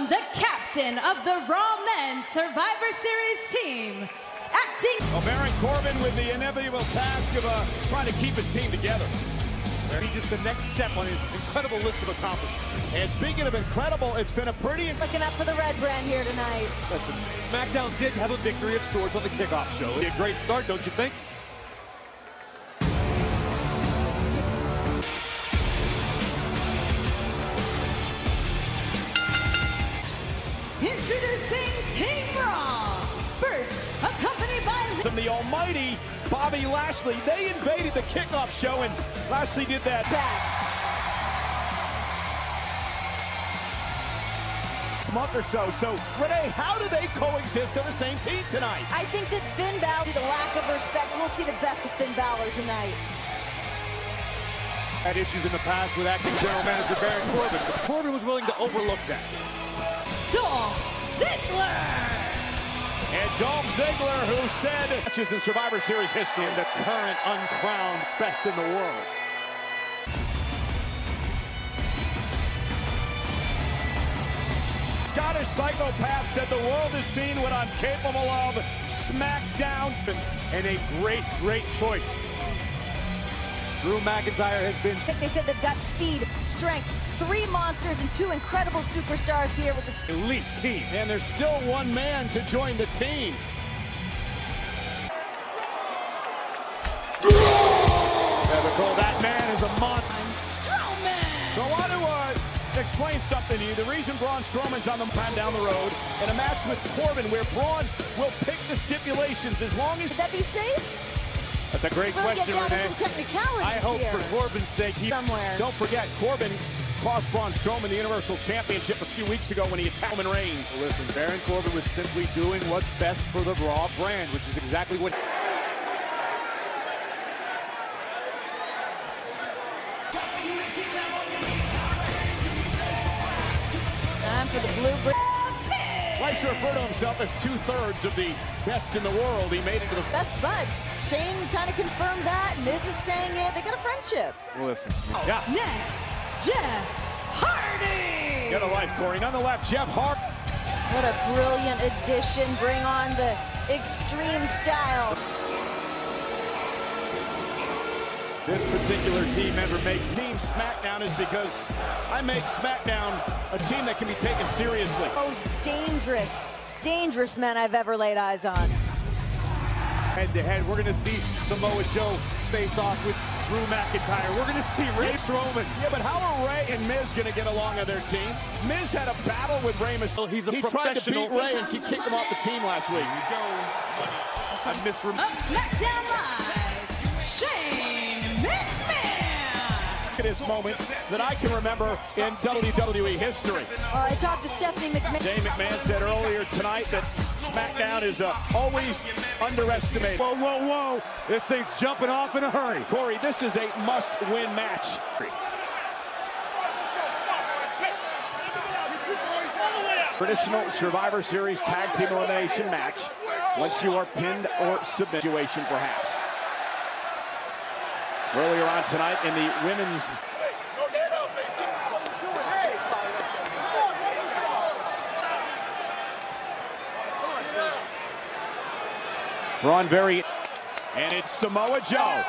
The captain of the Raw Men's Survivor Series team, acting. Well, Baron Corbin with the inevitable task of trying to keep his team together. He's just the next step on his incredible list of accomplishments. And speaking of incredible, it's been a pretty... Looking up for the red brand here tonight. Listen, SmackDown did have a victory of sorts on the kickoff show. A great start, don't you think? Introducing Team Raw. First, accompanied by the almighty Bobby Lashley. They invaded the kickoff show, and Lashley did that. Month or so. So, Renee, how do they coexist on the same team tonight? I think that Finn Balor, the lack of respect, we'll see the best of Finn Balor tonight. Had issues in the past with acting general manager Baron Corbin, but Corbin was willing to overlook that. Dolph Ziggler. And Dolph Ziggler, who said matches in Survivor Series history, and the current uncrowned best in the world. Scottish psychopath said the world has seen what I'm capable of. SmackDown. And a great choice. Drew McIntyre has been... They said they've got speed, strength, 3 monsters and 2 incredible superstars here with this elite team. And there's still one man to join the team. Nicole, that man is a monster. So I want to explain something to you. The reason Braun Strowman's on the time down the road in a match with Corbin, where Braun will pick the stipulations as long as... Would that be safe? That's a great question, Renee. I hope for Corbin's sake he... Somewhere. Don't forget, Corbin cost Braun Strowman the Universal Championship a few weeks ago when he attacked Roman Reigns. Well, listen, Baron Corbin was simply doing what's best for the Raw brand, which is exactly what... Time for the blue... Likes to refer to himself as 2/3 of the best in the world. He made it to the... Best buds. Shane kind of confirmed that. Miz is saying it. They got a friendship. Well, listen. Yeah. Next, Jeff Hardy. Get a life, Corey. On the left, Jeff Hardy. What a brilliant addition. Bring on the extreme style. This particular team member makes Team SmackDown is because I make SmackDown a team that can be taken seriously. Most dangerous men I've ever laid eyes on. Head-to-head, we're going to see Samoa Joe face off with Drew McIntyre. We're going to see Ray Strowman. Yeah, but how are Ray and Miz going to get along on their team? Miz had a battle with Rey Mysterio. He's a he professional. Tried to beat Ray and kick him off the team last week. I misremember. SmackDown Live, Shane McMahon. Greatest moments that I can remember in WWE history. I talked to Stephanie McMahon. Dave McMahon said earlier tonight that SmackDown is always underestimated. Whoa. This thing's jumping off in a hurry. Corey, this is a must-win match. Traditional Survivor Series Tag Team Elimination match. Once you are pinned or submit situation, perhaps. Earlier on tonight in the women's... Braun very... And it's Samoa Joe.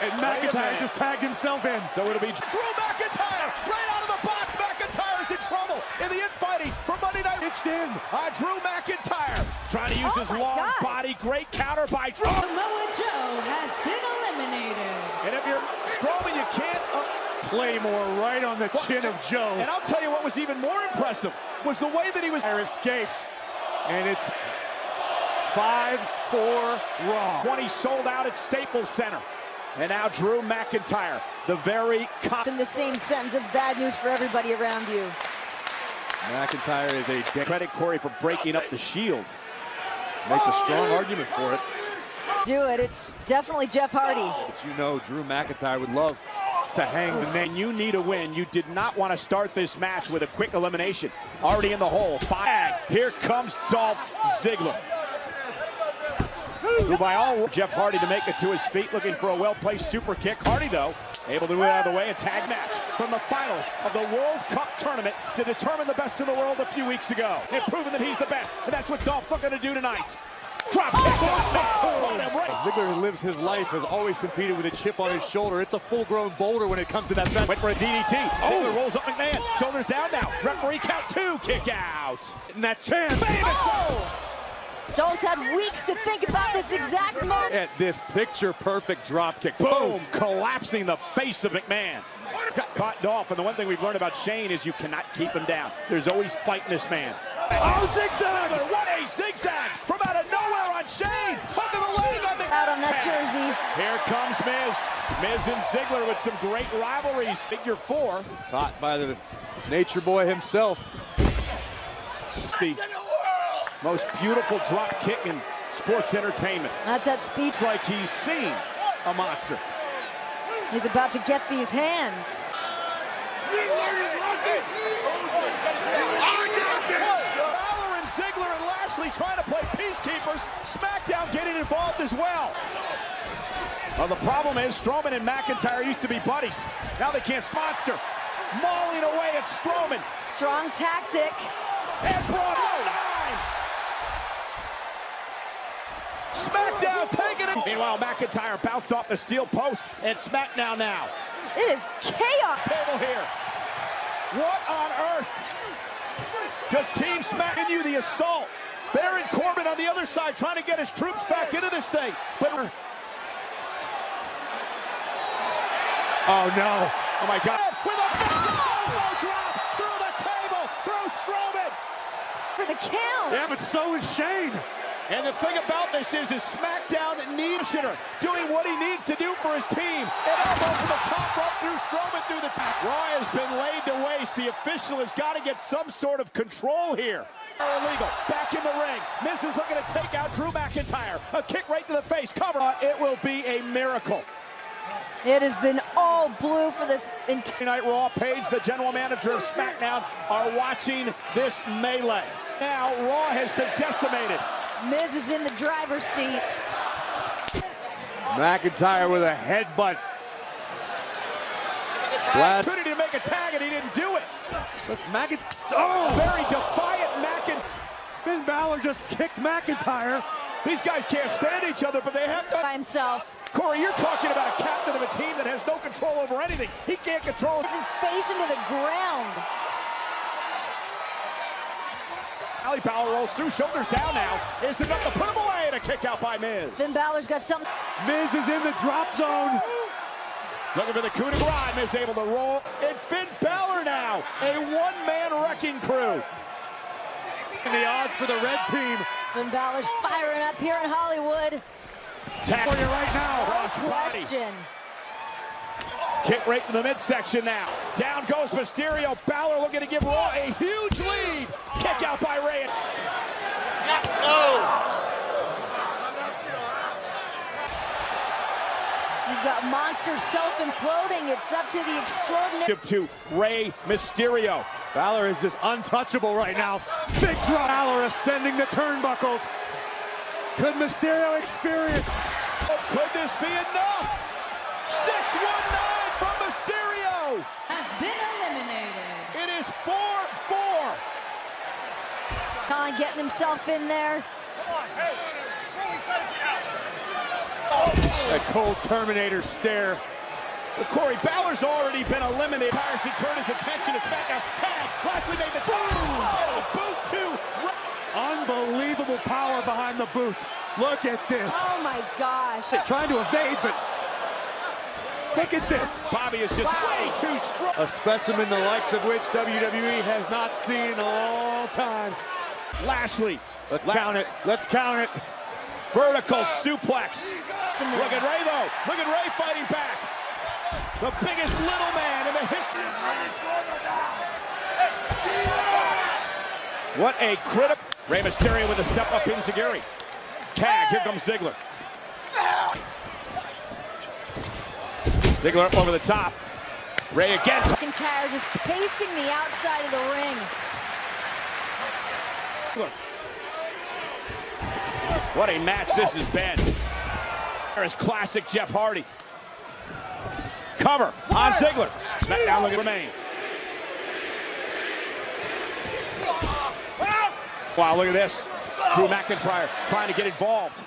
And McIntyre just tagged himself in. So it'll be Drew McIntyre right out of the box. McIntyre's in trouble in the infighting for Monday Night. Pitched in. Drew McIntyre trying to use his long body. Great counter by Drew. Samoa Joe has been eliminated. And if you're Strowman, you can't... Claymore right on the chin of Joe. And I'll tell you what was even more impressive was the way that he was... There escapes. And it's 5-4 Raw. 20 sold out at Staples Center. And now Drew McIntyre, the very... In the same sentence, it's bad news for everybody around you. McIntyre is a... Credit Corey for breaking up the Shield. Makes a strong argument for it. Do it. It's definitely Jeff Hardy. But you know, Drew McIntyre would love to hang the name. You need a win. You did not want to start this match with a quick elimination. Already in the hole. Here comes Dolph Ziggler. Who by all... Jeff Hardy to make it to his feet, looking for a well-placed super kick. Hardy, though, Able to move out of the way. A tag match from the finals of the World Cup tournament to determine the best in the world a few weeks ago. And proven that he's the best. And that's what Dolph's looking to do tonight. Drop kick. Ziggler lives his life, has always competed with a chip on his shoulder. It's a full-grown boulder when it comes to that best. Went for a DDT. Ziggler rolls up McMahon. Shoulders down now. Referee count 2. Kick out. And that chance. Jones had weeks to think about this exact moment. At this picture-perfect drop kick. Boom. Collapsing the face of McMahon. Got caught off, and the one thing we've learned about Shane is you cannot keep him down. There's always fighting this man. Oh, zigzag! What a zigzag from out of nowhere on Shane. Hook of the leg on the... Out on that jersey. Here comes Miz. Miz and Ziggler with some great rivalries. Figure 4. Taught by the nature boy himself. The most beautiful drop kick in sports entertainment. That's that speech. It's like he's seen a monster. He's about to get these hands. Balor and Ziggler and Lashley trying to play peacekeepers. SmackDown getting involved as well. Well, the problem is Strowman and McIntyre used to be buddies. Now they can't. Monster mauling away at Strowman. Strong tactic. And Braun 9. SmackDown taking it. Meanwhile, McIntyre bounced off the steel post and SmackDown now. It is chaos. Table here. What on earth? Does Team Smack you the assault? Baron Corbin on the other side trying to get his troops back into this thing. But oh no. Oh my God. With a elbow drop through the table, through Strowman. For the count. Yeah, but so is Shane. And the thing about this is SmackDown needs Shitter doing what he needs to do for his team. An elbow from the top rope through Strowman through the top. Raw has been laid to waste. The official has got to get some sort of control here. Illegal. Back in the ring. Miz is looking to take out Drew McIntyre. A kick right to the face. Cover. It will be a miracle. It has been all blue for this entire Night Raw. Paige, the general manager of SmackDown, are watching this melee. Now Raw has been decimated. Miz is in the driver's seat. McIntyre with a headbutt. Opportunity to make a tag and he didn't do it. Very defiant McIntyre. Finn Balor just kicked McIntyre. These guys can't stand each other, but they have to. By himself. Corey, you're talking about a captain of a team that has no control over anything. He can't control. His face into the ground. Ali Balor rolls through, shoulders down now. Is enough to put him away and a kick out by Miz. Finn Balor's got something. Miz is in the drop zone. Looking for the coup de grace. Miz able to roll. And Finn Balor now, a one-man wrecking crew. And the odds for the red team. Finn Balor's firing up here in Hollywood. Tag for you right now. No question. Kick right in the midsection now. Down goes Mysterio. Balor looking to give Raw a huge lead. Kick out by Ray. You've got monster self-imploding. It's up to the extraordinary. To Rey Mysterio. Balor is just untouchable right now. Big drop. Balor ascending the turnbuckles. Could Mysterio experience? Oh, could this be enough? 619 from Mysterio. Has been eliminated. It is 4-4. Khan getting himself in there. That cold Terminator stare. Well, Corey, Balor's already been eliminated. Tires should turn his attention to SmackDown. Tag. Lashley made the tag. And a boot to. Unbelievable power behind the boot. Look at this. Oh my gosh. They're trying to evade, but look at this. Bobby is just way too strong. A specimen the likes of which WWE has not seen in a long time. Lashley. Let's count it. Let's count it. Vertical suplex. Look at Ray, though. Look at Ray fighting back. The biggest little man in the history. What a critical. Rey Mysterio with a step-up enziguri. Tag. Here comes Ziggler. Ziggler up over the top. Ray again. McIntyre just pacing the outside of the ring. What a match this has been. There is classic Jeff Hardy. Cover on Ziggler. SmackDown looking to remain. Wow, look at this. Drew McIntyre trying to get involved.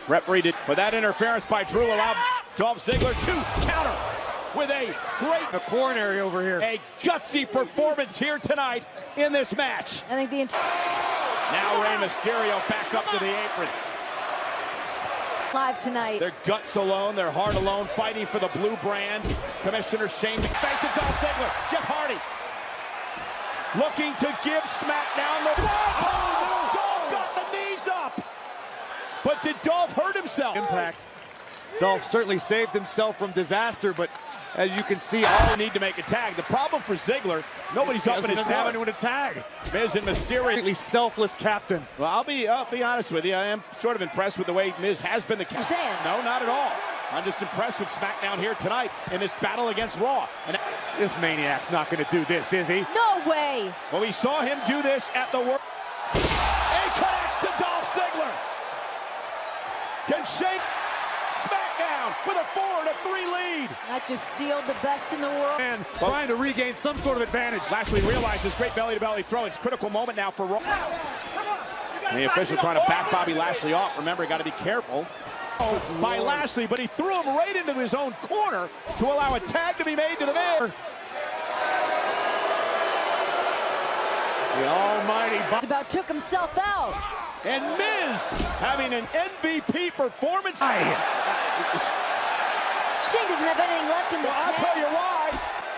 Referee did, but that interference by Drew allowed Dolph Ziggler to counter with a great The coronary over here. A gutsy performance here tonight in this match. I think the entire Now Rey Mysterio back up to the apron. live tonight. Their guts alone, their heart alone, fighting for the blue brand. Commissioner Shane McMahon to Dolph Ziggler. Jeff Hardy looking to give SmackDown the Dolph got the knees up. But did Dolph hurt himself? Impact. Dolph certainly saved himself from disaster, but as you can see, all need to make a tag. The problem for Ziggler, nobody's up in his corner. anyone to tag. Miz and Mysterio. Completely selfless captain. Well, I'll be honest with you. I am sort of impressed with the way Miz has been the captain. No, not at all. I'm just impressed with SmackDown here tonight in this battle against Raw. And this maniac's not going to do this, is he? No way. well, we saw him do this at the World. He connects to Dolph Ziggler. Can Shane SmackDown with a 4-3 lead. That just sealed the best in the world. And trying to regain some sort of advantage. Lashley realizes great belly-to-belly throw. It's a critical moment now for Raw. And the official trying to back Bobby Lashley off. Remember, you got to be careful. By Lashley, but he threw him right into his own corner to allow a tag to be made to the man. The almighty About took himself out. And Miz having an MVP performance. Shane doesn't have anything left in the I'll tank. tell you why.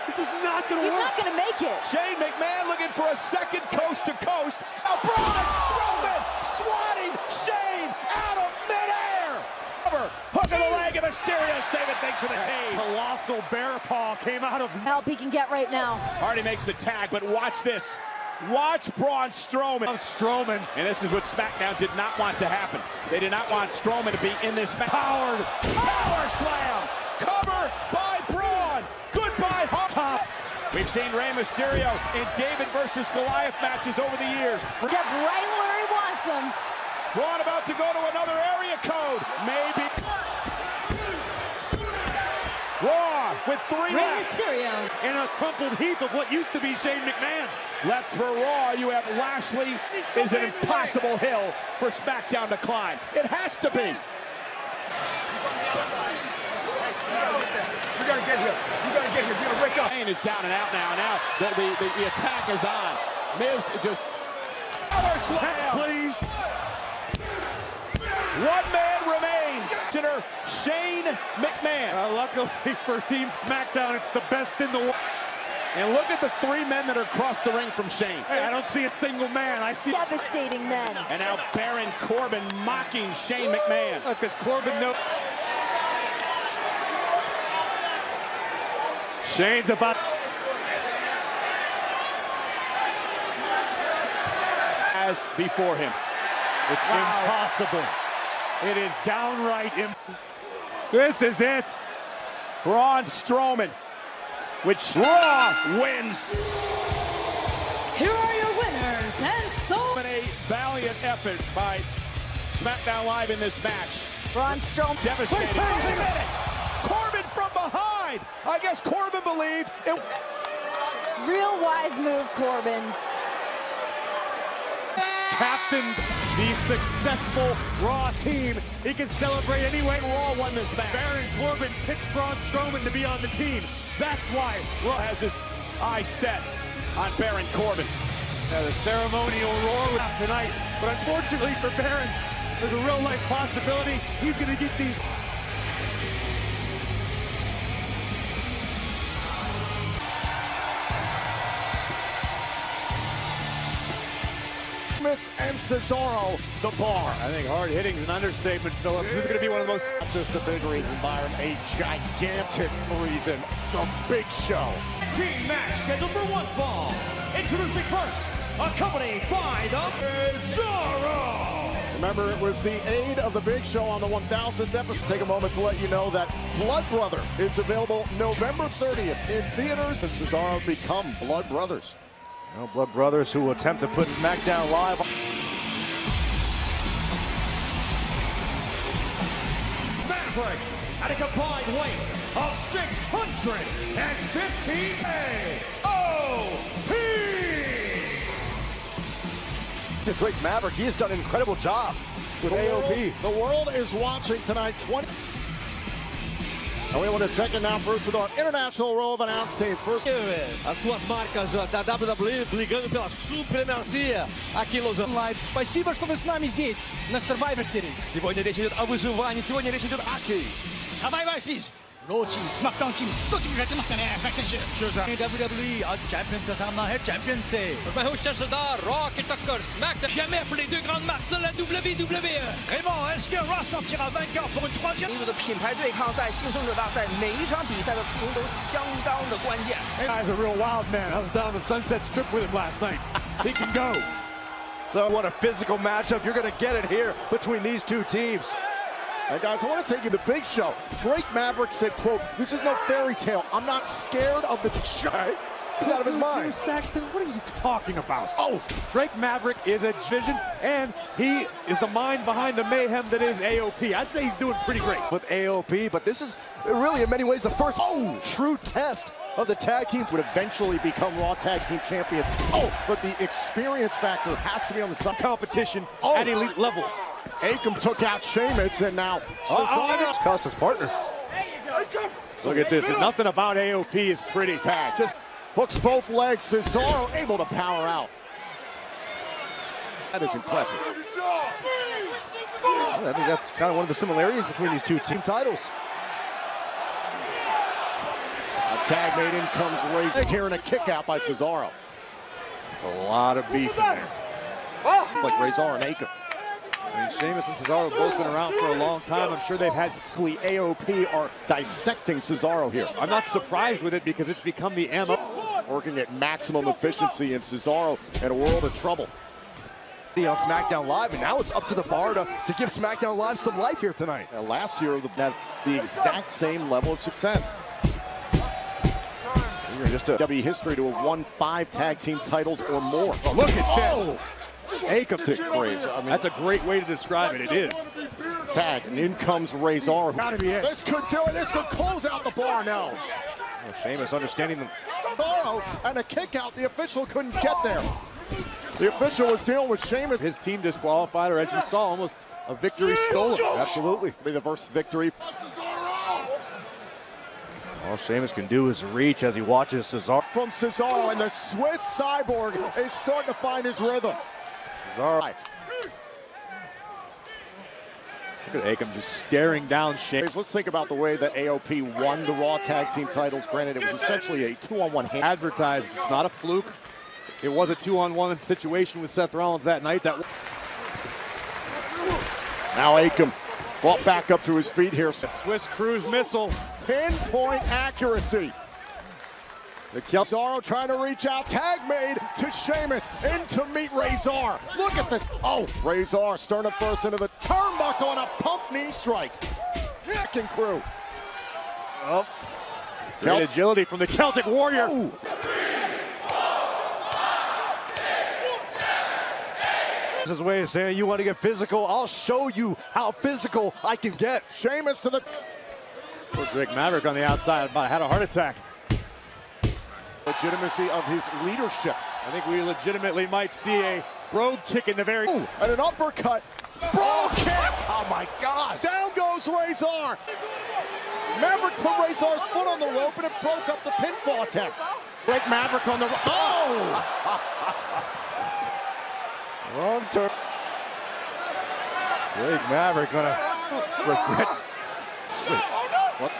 This is not going to He's work. not going to make it. Shane McMahon looking for a second coast-to-coast. Now Braun Strowman swatting Shane out of midair. Hook of the leg of Mysterio saving things for the team. Colossal bear paw came out of Help he can get right now. Hardy makes the tag, but watch this. Watch Braun Strowman. Strowman. And this is what SmackDown did not want to happen. They did not want Strowman to be in this match. Power slam. Cover by Braun. Goodbye, Top. We've seen Rey Mysterio in David versus Goliath matches over the years. Step right where he wants him. Braun about to go to another area code. Maybe. Raw with 3 Rey left. Mysterio. In a crumpled heap of what used to be Shane McMahon. Left for Raw, you have Lashley. Is an impossible hill for SmackDown to climb. It has to be. You gotta get here. You gotta get here. You gotta wake up. Shane is down and out now. Now the attack is on. Miz just power slam. Please. One man remains. Shane McMahon. Luckily for Team SmackDown, it's the best in the world. And look at the 3 men that are across the ring from Shane. Hey, I don't see a single man. I see. Devastating men. And now Baron Corbin mocking Shane McMahon. That's because Corbin knows. Shane's about. As before him. It's impossible. It is downright impossible. This is it. Braun Strowman, which Raw wins. Here are your winners, and so A valiant effort by SmackDown Live in this match. Braun Strowman. Devastating. Wait a minute. Corbin from behind. I guess Corbin believed it. Real wise move, Corbin. Captain the successful Raw team. He can celebrate any way. Raw won this match. Baron Corbin picked Braun Strowman to be on the team. That's why Raw has his eye set on Baron Corbin. the ceremonial roar tonight. But unfortunately for Baron, there's a real life possibility he's going to get these. And Cesaro, the bar. I think hard hitting is an understatement, Phillips. This is going to be one of the most. Just a big reason, Byron. A gigantic reason. The Big Show. Team match scheduled for one fall. Introducing first, accompanied by the Zorro. Remember, it was the aid of the Big Show on the 1000th episode. Take a moment to let you know that Blood Brother is available November 30th in theaters, and Cesaro become Blood Brothers. Blood Brothers who will attempt to put SmackDown Live. Maverick at a combined weight of 615 AOP. Drake Maverick, he has done an incredible job with AOP. The world is watching tonight. And we want to check in now first with our international row of announce team. First, as duas marcas da WWE brigando pela supremacia aqui em Los Angeles. Спасибо, что вы с нами здесь, на Survivor Series. Сегодня речь идет о выживании, сегодня речь идет о хоккее. Survivor Series. Raw team, SmackDown team, どっちが勝ちますかね、各選手。WWE a champion का सामना है champion से. मैं हूं shahzad RAW की टक्कर SmackDown. Jamais pour les deux grandes marques de la WWE. Raymond, est-ce que Raw sortira vainqueur pour une troisième? 的品牌对抗赛、幸存者大赛，每一场比赛的输赢都相当的关键。Guy's a real wild man. I was down the Sunset Strip with him last night. He can go. So what a physical matchup. You're going to get it here between these two teams. Hey guys, I want to take you to the big show. Drake Maverick said, quote, "This is no fairy tale. I'm not scared of the show." He's out of his mind. Saxton, what are you talking about? Oh, Drake Maverick is a vision, and he is the mind behind the mayhem that is AOP. I'd say he's doing pretty great. with AOP, but this is really in many ways the first true test of the tag teams would eventually become Raw Tag Team Champions. But the experience factor has to be on the side. Competition at elite levels. Akam took out Sheamus, and now Cesaro cost his partner. Look at this. And nothing about AOP is pretty. Tag just hooks both legs. Cesaro able to power out. That is impressive. I think that's kind of one of the similarities between these two team titles. A tag made in comes Razor here and a kick out by Cesaro. A lot of beef in there. Like Razor and Akam. I mean, Sheamus and Cesaro have both been around for a long time. I'm sure they've had AOP are dissecting Cesaro here. I'm not surprised with it because it's become the MO. Working at maximum efficiency, and Cesaro in a world of trouble. On SmackDown Live, and now it's up to the bar to give SmackDown Live some life here tonight. Last year, they had the exact same level of success. Just a WWE history to have won 5 tag team titles or more. Oh, look at this. Akam stick Graves. I mean, that's a great way to describe it. It is. Tag, and in comes Razor. Gotta be it. This could do it. This could close out the bar now. Oh, Sheamus understanding the Cesaro and a kick out. The official couldn't get there. The official was dealing with Sheamus. His team disqualified, or as you saw, almost a victory stolen. Absolutely. Be the first victory. All Sheamus can do is reach as he watches Cesaro. From Cesaro, and the Swiss Cyborg is starting to find his rhythm. Cesaro. Look at Akam just staring down Sheamus. Let's think about the way that AOP won the Raw Tag Team titles. Granted, it was essentially a 2-on-1 hand. Advertised. It's not a fluke. It was a 2-on-1 situation with Seth Rollins that night. Now Akam brought back up to his feet here. A Swiss cruise missile. Pinpoint accuracy. The Cesaro trying to reach out. Tag made to Sheamus. In to meet Razor. Look at this. Oh, Razor sternum first into the turnbuckle on a pump knee strike. Hacking crew. Oh, great agility from the Celtic Warrior. Oh. This is his way of saying, you want to get physical? I'll show you how physical I can get. Sheamus to the... Poor Drake Maverick on the outside about had a heart attack. Legitimacy of his leadership. I think we legitimately might see a brogue kick in the very... Ooh, and an uppercut. Brogue kick! Oh my God! Down goes Razor. Maverick put Razor's foot on the rope and it broke up the pinfall attempt. Drake Maverick on the... Oh! Wrong turn. Drake Maverick gonna regret. What?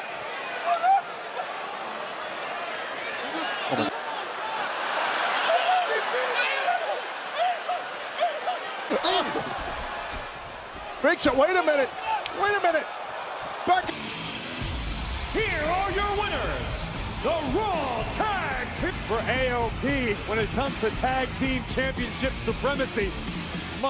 Big Show, wait a minute. Wait a minute. Back. Here are your winners, the Raw Tag Team. For AOP, when it comes to tag team championship supremacy,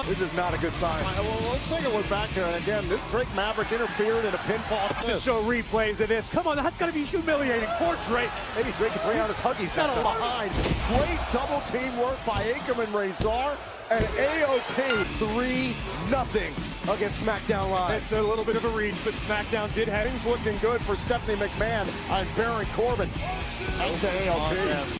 This is not a good sign. Well, let's take a look back here. And again, this Drake Maverick interfered in a pinfall. Let's show replays of this. Come on, that's got to be humiliating. Poor Drake. Maybe Drake can bring out his Huggies now from behind. Great double team work by Akam and Razor. And AOP 3-0 against SmackDown Live. It's a little bit of a reach, but SmackDown did have things looking good for Stephanie McMahon and Baron Corbin. Thanks to AOP.